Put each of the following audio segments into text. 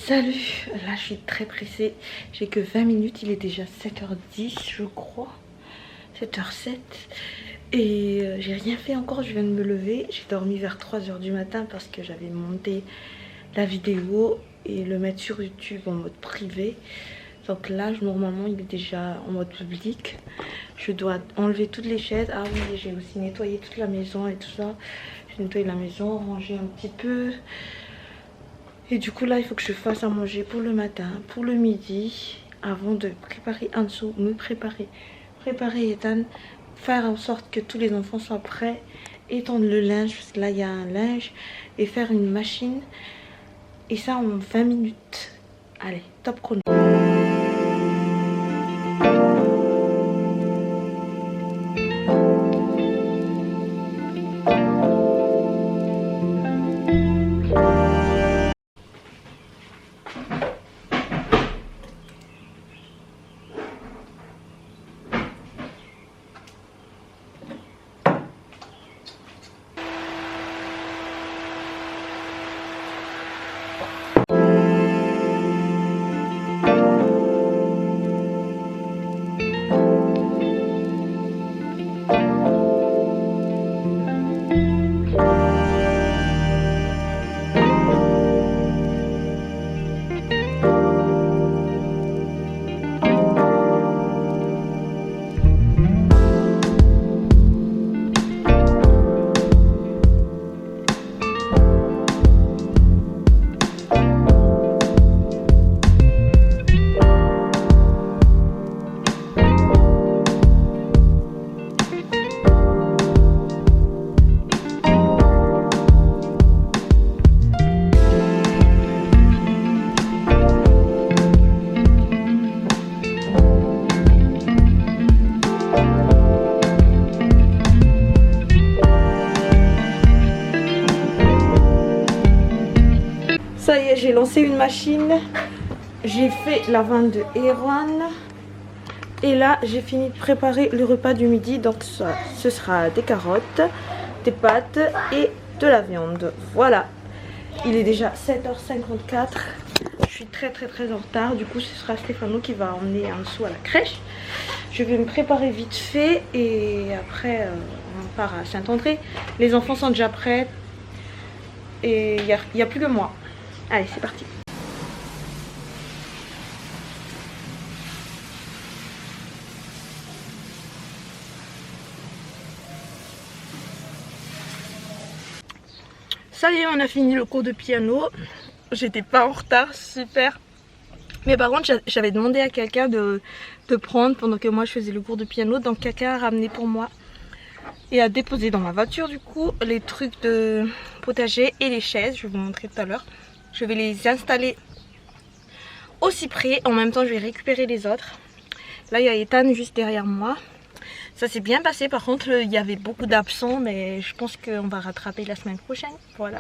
Salut, là je suis très pressée, j'ai que 20 minutes, il est déjà 7h10 je crois, 7h07 et j'ai rien fait encore, je viens de me lever, j'ai dormi vers 3h du matin parce que j'avais monté la vidéo et le mettre sur YouTube en mode privé. Donc là normalement il est déjà en mode public, je dois enlever toutes les chaises, ah oui j'ai aussi nettoyé toute la maison et tout ça, j'ai nettoyé la maison, rangé un petit peu. Et du coup là il faut que je fasse à manger pour le matin, pour le midi, avant de préparer Ansu, me préparer Ethan, faire en sorte que tous les enfants soient prêts, étendre le linge, parce que là il y a un linge, et faire une machine. Et ça en 20 minutes. Allez, top chrono. Ça y est, j'ai lancé une machine, j'ai fait la vanne de Erwan et là j'ai fini de préparer le repas du midi. Donc ça, ce sera des carottes, des pâtes et de la viande. Voilà, il est déjà 7h54, je suis très en retard. Du coup ce sera Stéphano qui va emmener Ansu à la crèche. Je vais me préparer vite fait et après on part à Saint-André. Les enfants sont déjà prêts et il n'y a plus que moi. Allez, c'est parti. Ça y est, on a fini le cours de piano. J'étais pas en retard, super. Mais par contre, j'avais demandé à quelqu'un de prendre pendant que moi je faisais le cours de piano. Donc quelqu'un a ramené pour moi et a déposé dans ma voiture du coup les trucs de potager et les chaises. Je vais vous montrer tout à l'heure. Je vais les installer aussi près. En même temps, je vais récupérer les autres. Là, il y a Ethan juste derrière moi. Ça s'est bien passé. Par contre, il y avait beaucoup d'absents. Mais je pense qu'on va rattraper la semaine prochaine. Voilà.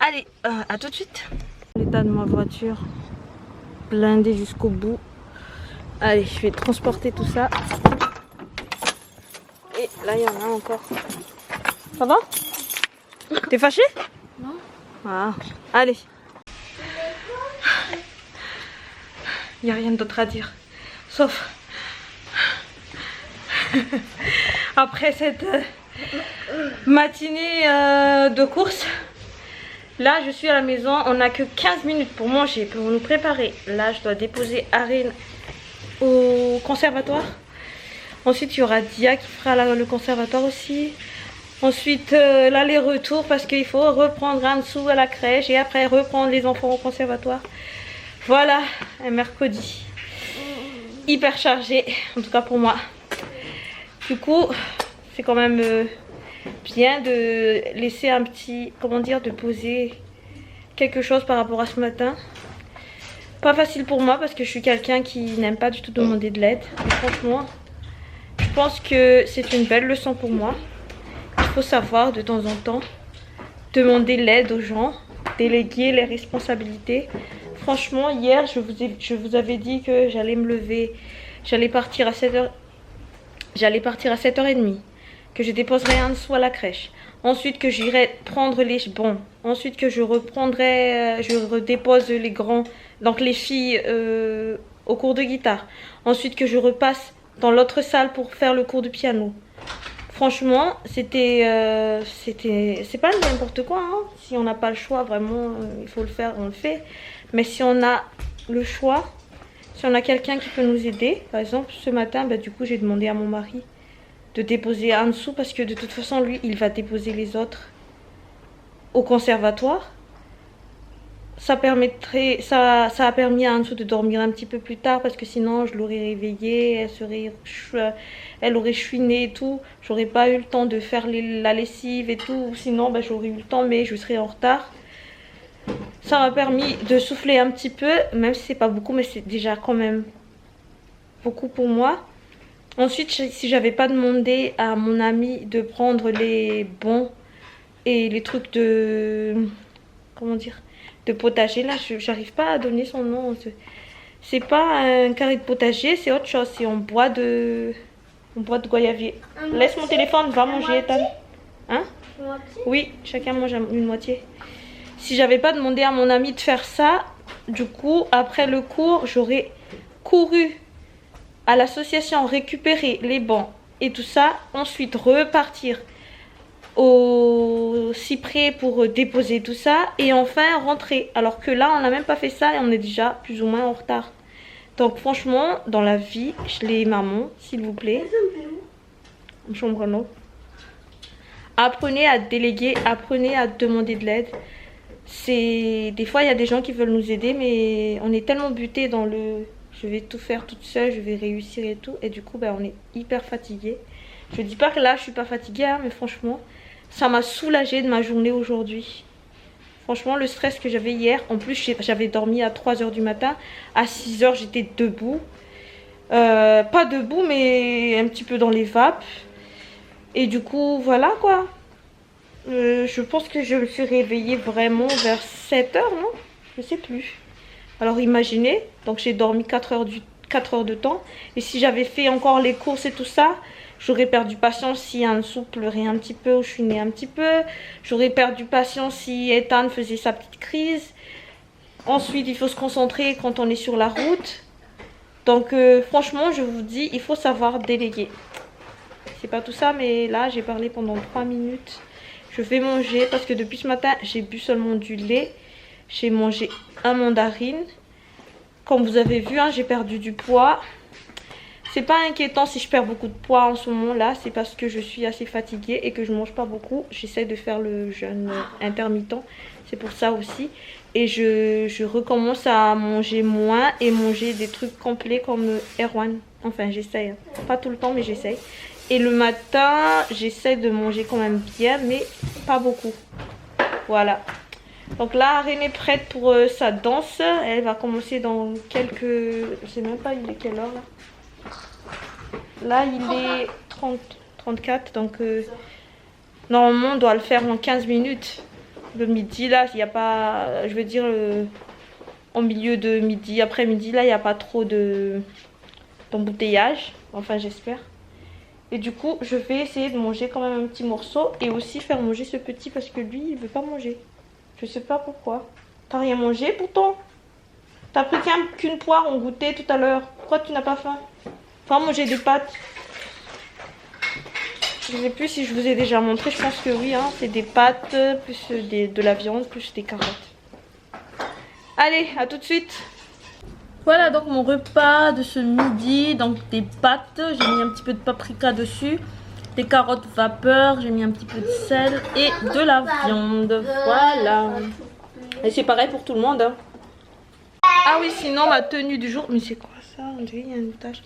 Allez, à tout de suite. L'état de ma voiture. Blindée jusqu'au bout. Allez, je vais transporter tout ça. Et là, il y en a encore. Ça va? T'es fâché? Non. Ah, allez. Il n'y a rien d'autre à dire. Sauf après cette matinée de course. Là je suis à la maison. On n'a que 15 minutes pour manger, pour nous préparer. Là je dois déposer Arine au conservatoire. Ensuite il y aura Dia qui fera le conservatoire aussi. Ensuite l'aller-retour parce qu'il faut reprendre Ansu à la crèche et après reprendre les enfants au conservatoire. Voilà, un mercredi hyper chargé, en tout cas pour moi. Du coup, c'est quand même bien de laisser un petit, comment dire, de poser quelque chose par rapport à ce matin. Pas facile pour moi parce que je suis quelqu'un qui n'aime pas du tout demander de l'aide. Mais franchement, je pense que c'est une belle leçon pour moi. Il faut savoir de temps en temps demander l'aide aux gens, déléguer les responsabilités. Franchement, hier, je vous avais dit que j'allais me lever, j'allais partir à 7h30, que je déposerais Ansu à la crèche. Ensuite que j'irai prendre les... Bon, ensuite que je reprendrai... je redépose les grands, donc les filles au cours de guitare. Ensuite que je repasse dans l'autre salle pour faire le cours de piano. Franchement, c'est pas n'importe quoi, hein. Si on n'a pas le choix, vraiment, il faut le faire, on le fait. Mais si on a le choix, si on a quelqu'un qui peut nous aider, par exemple, ce matin, bah, du coup, j'ai demandé à mon mari de déposer en dessous parce que de toute façon, lui, il va déposer les autres au conservatoire. Ça a permis à Ansu de dormir un petit peu plus tard parce que sinon je l'aurais réveillée, elle aurait chouiné et tout. J'aurais pas eu le temps de faire la lessive et tout. Sinon bah, j'aurais eu le temps mais je serais en retard. Ça m'a permis de souffler un petit peu, même si c'est pas beaucoup, mais c'est déjà quand même beaucoup pour moi. Ensuite, si j'avais pas demandé à mon ami de prendre les bons et les trucs de... comment dire, de potager, là j'arrive pas à donner son nom. C'est pas un carré de potager, c'est autre chose, c'est en bois de goyavier. Laisse mon téléphone, va manger, Ethan. Hein? Oui, chacun mange une moitié. Si j'avais pas demandé à mon ami de faire ça, du coup après le cours j'aurais couru à l'association récupérer les bancs et tout ça, ensuite repartir au cyprès pour déposer tout ça et enfin rentrer. Alors que là on n'a même pas fait ça et on est déjà plus ou moins en retard. Donc franchement dans la vie, les mamans s'il vous plaît, chambre non, apprenez à déléguer, apprenez à demander de l'aide. C'est des fois il y a des gens qui veulent nous aider mais on est tellement buté dans le je vais tout faire toute seule, je vais réussir et tout, et du coup ben, on est hyper fatigué. Je dis pas que là je suis pas fatiguée hein, mais franchement ça m'a soulagée de ma journée aujourd'hui. Franchement le stress que j'avais hier, en plus j'avais dormi à 3 h du matin, à 6 h j'étais debout, pas debout mais un petit peu dans les vapes, et du coup voilà quoi. Je pense que je me suis réveillée vraiment vers 7 h, non? Je sais plus. Alors imaginez, donc j'ai dormi 4 heures de temps. Et si j'avais fait encore les courses et tout ça, j'aurais perdu patience si Ansu pleurait un petit peu ou chouinait un petit peu. J'aurais perdu patience si Ethan faisait sa petite crise. Ensuite, il faut se concentrer quand on est sur la route. Donc franchement, je vous dis, il faut savoir déléguer. C'est pas tout ça, mais là, j'ai parlé pendant 3 minutes. Je vais manger parce que depuis ce matin, j'ai bu seulement du lait. J'ai mangé un mandarine. Comme vous avez vu, hein, j'ai perdu du poids. C'est pas inquiétant si je perds beaucoup de poids en ce moment là. C'est parce que je suis assez fatiguée et que je mange pas beaucoup. J'essaie de faire le jeûne intermittent. C'est pour ça aussi. Et je recommence à manger moins et manger des trucs complets comme Erwan. Enfin, j'essaie. Hein. Pas tout le temps, mais j'essaie. Et le matin, j'essaie de manger quand même bien, mais pas beaucoup. Voilà. Donc là, Arène est prête pour sa danse. Elle va commencer dans quelques... Je sais même pas, il est quelle heure là? Là, il est 34. Donc normalement, on doit le faire en 15 minutes. Le midi, là, il n'y a pas... Je veux dire, en milieu de midi, après-midi, là, il n'y a pas trop d'embouteillage. Enfin, j'espère. Et du coup, je vais essayer de manger quand même un petit morceau. Et aussi faire manger ce petit parce que lui, il veut pas manger. Je sais pas pourquoi. T'as rien mangé pourtant? T'as pris qu'une poire en goûter tout à l'heure. Pourquoi tu n'as pas faim? Faut manger des pâtes. Je sais plus si je vous ai déjà montré. Je pense que oui. Hein. C'est des pâtes, plus de la viande, plus des carottes. Allez, à tout de suite. Voilà donc mon repas de ce midi. Donc des pâtes. J'ai mis un petit peu de paprika dessus. Des carottes vapeur, j'ai mis un petit peu de sel et de la viande. Voilà. Et c'est pareil pour tout le monde. Hein. Ah oui, sinon ma tenue du jour. Mais c'est quoi ça? On dirait qu'il y a une tache.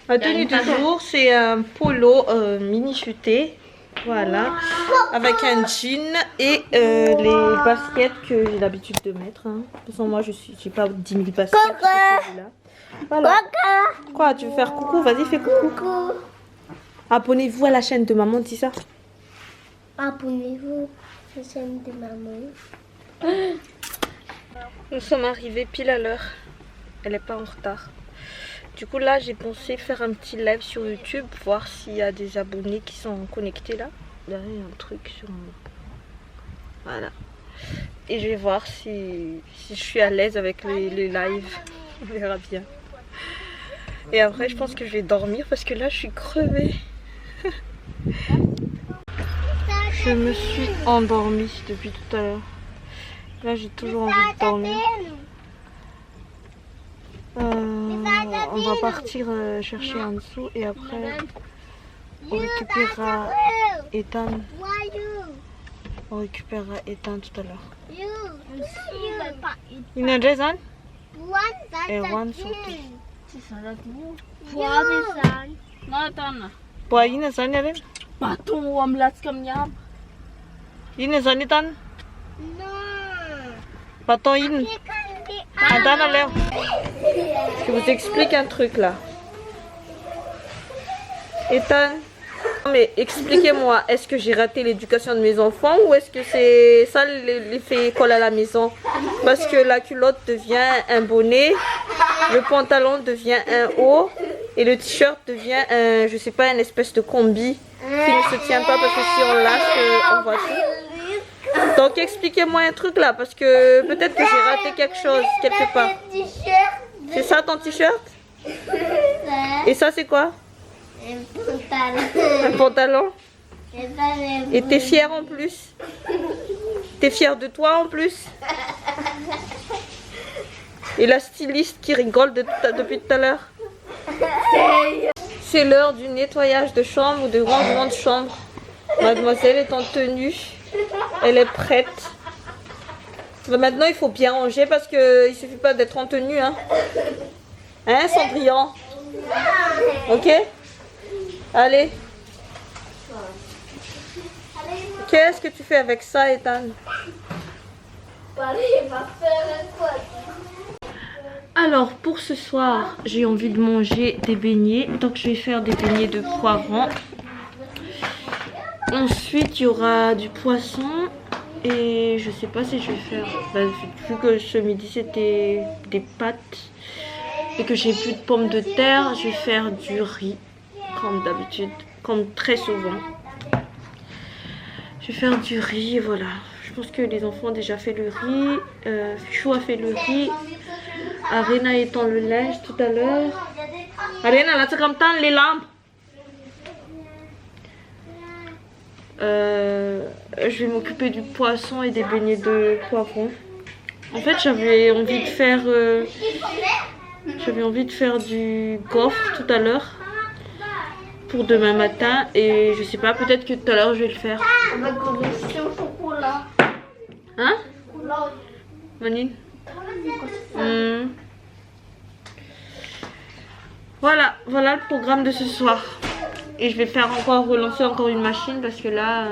Ma tenue du jour, c'est un polo mini chuté. Voilà. Avec un jean et les baskets que j'ai l'habitude de mettre. Hein. De toute façon, moi, j'ai pas 10 000 baskets. Voilà. Quoi, tu veux faire coucou? Vas-y, fais coucou. Abonnez-vous à la chaîne de maman, dis ça. Abonnez-vous à la chaîne de maman. Nous sommes arrivés pile à l'heure. Elle n'est pas en retard. Du coup là j'ai pensé faire un petit live sur YouTube, voir s'il y a des abonnés qui sont connectés là. Là, il y a un truc sur moi. Voilà. Et je vais voir si je suis à l'aise avec les lives. On verra bien. Et après, je pense que je vais dormir parce que là, je suis crevée. Je me suis endormie depuis tout à l'heure. Là, j'ai toujours envie de dormir. On va partir chercher en dessous et après, on récupérera Ethan. On récupérera Ethan tout à l'heure. Ini Jason? One sorti. Buah ini sana rin. Patung uam lats kam nyam. Ini sana Ethan. Baton in. Ethan allez. Je vous explique un truc là. Ethan. Mais expliquez-moi, est-ce que j'ai raté l'éducation de mes enfants ou est-ce que c'est ça l'effet école à la maison? Parce que la culotte devient un bonnet, le pantalon devient un haut et le t-shirt devient un, je sais pas, une espèce de combi qui ne se tient pas parce que si on lâche, on voit tout. Donc expliquez-moi un truc là parce que peut-être que j'ai raté quelque chose quelque part. C'est ça ton t-shirt? Et ça c'est quoi? Un pantalon. Et t'es fière en plus. T'es fière de toi en plus. Et la styliste qui rigole depuis tout à l'heure. C'est l'heure du nettoyage de chambre ou de rangement de chambre. Mademoiselle est en tenue. Elle est prête. Mais maintenant il faut bien ranger parce qu'il ne suffit pas d'être en tenue. Hein Cendrillon? Ok? Allez. Qu'est-ce que tu fais avec ça, Ethan? Alors, pour ce soir, j'ai envie de manger des beignets. Donc, je vais faire des beignets de poivrons. Ensuite, il y aura du poisson. Et je sais pas si je vais faire... vu que ce midi, c'était des pâtes. Et que j'ai plus de pommes de terre, je vais faire du riz. Comme d'habitude, comme très souvent. Je vais faire du riz, voilà. Je pense que les enfants ont déjà fait le riz. Chou a fait le riz. Arena étend le linge tout à l'heure. Arena, là, c'est comme ça, les lampes. Je vais m'occuper du poisson et des beignets de poivrons. En fait, j'avais envie de faire du gaufre tout à l'heure. Pour demain matin et je sais pas, peut-être que tout à l'heure je vais le faire. Hein? Manine? Voilà le programme de ce soir. Et je vais faire relancer encore une machine parce que là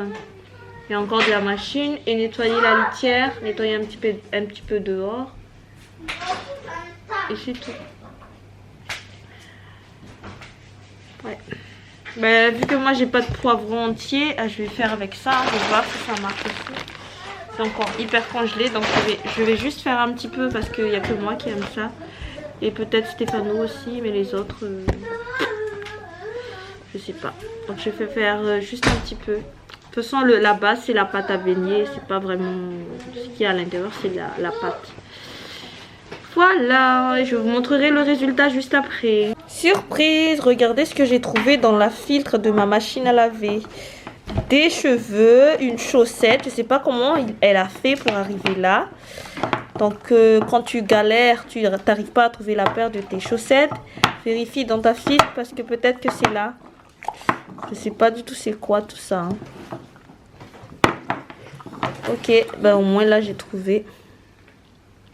il y a encore de la machine et nettoyer la litière, nettoyer un petit peu dehors. Et c'est tout. Ouais. Mais vu que moi j'ai pas de poivron entier, je vais faire avec ça. Je vais voir si ça marche aussi. C'est encore hyper congelé, donc je vais juste faire un petit peu parce qu'il n'y a que moi qui aime ça. Et peut-être Stéphano aussi, mais les autres, je sais pas. Donc je vais faire juste un petit peu. De toute façon, la base c'est la pâte à beignet, c'est pas vraiment ce qu'il y a à l'intérieur, c'est la pâte. Voilà, je vous montrerai le résultat juste après. Surprise, regardez ce que j'ai trouvé dans la filtre de ma machine à laver. Des cheveux, une chaussette, je sais pas comment elle a fait pour arriver là. Donc quand tu galères, tu n'arrives pas à trouver la paire de tes chaussettes, vérifie dans ta filtre parce que peut-être que c'est là. Je sais pas du tout c'est quoi tout ça. Hein. Ok, ben au moins là j'ai trouvé.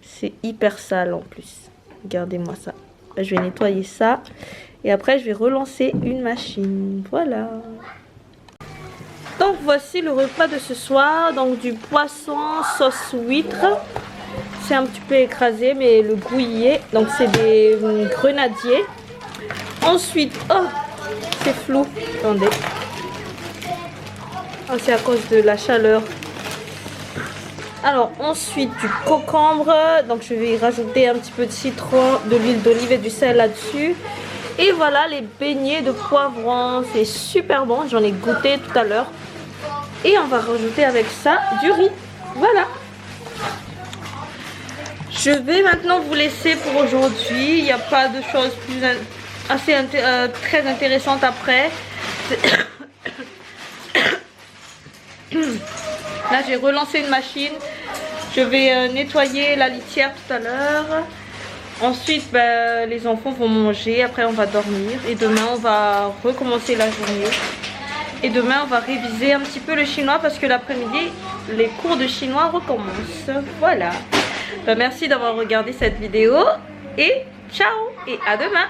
C'est hyper sale en plus. Regardez-moi ça. Je vais nettoyer ça. Et après, je vais relancer une machine. Voilà. Donc, voici le repas de ce soir. Donc, du poisson sauce huître. C'est un petit peu écrasé, mais le goût y est. Donc, c'est des grenadiers. Ensuite, oh, c'est flou. Attendez. Oh, c'est à cause de la chaleur. Alors ensuite du concombre, donc je vais y rajouter un petit peu de citron, de l'huile d'olive et du sel là-dessus. Et voilà les beignets de poivrons, c'est super bon, j'en ai goûté tout à l'heure. Et on va rajouter avec ça du riz. Voilà. Je vais maintenant vous laisser pour aujourd'hui. Il n'y a pas de choses très intéressantes après. Là j'ai relancé une machine. Je vais nettoyer la litière tout à l'heure. Ensuite les enfants vont manger. Après on va dormir. Et demain on va recommencer la journée. Et demain on va réviser un petit peu le chinois. Parce que l'après-midi les cours de chinois recommencent. Voilà. Merci d'avoir regardé cette vidéo. Et ciao et à demain.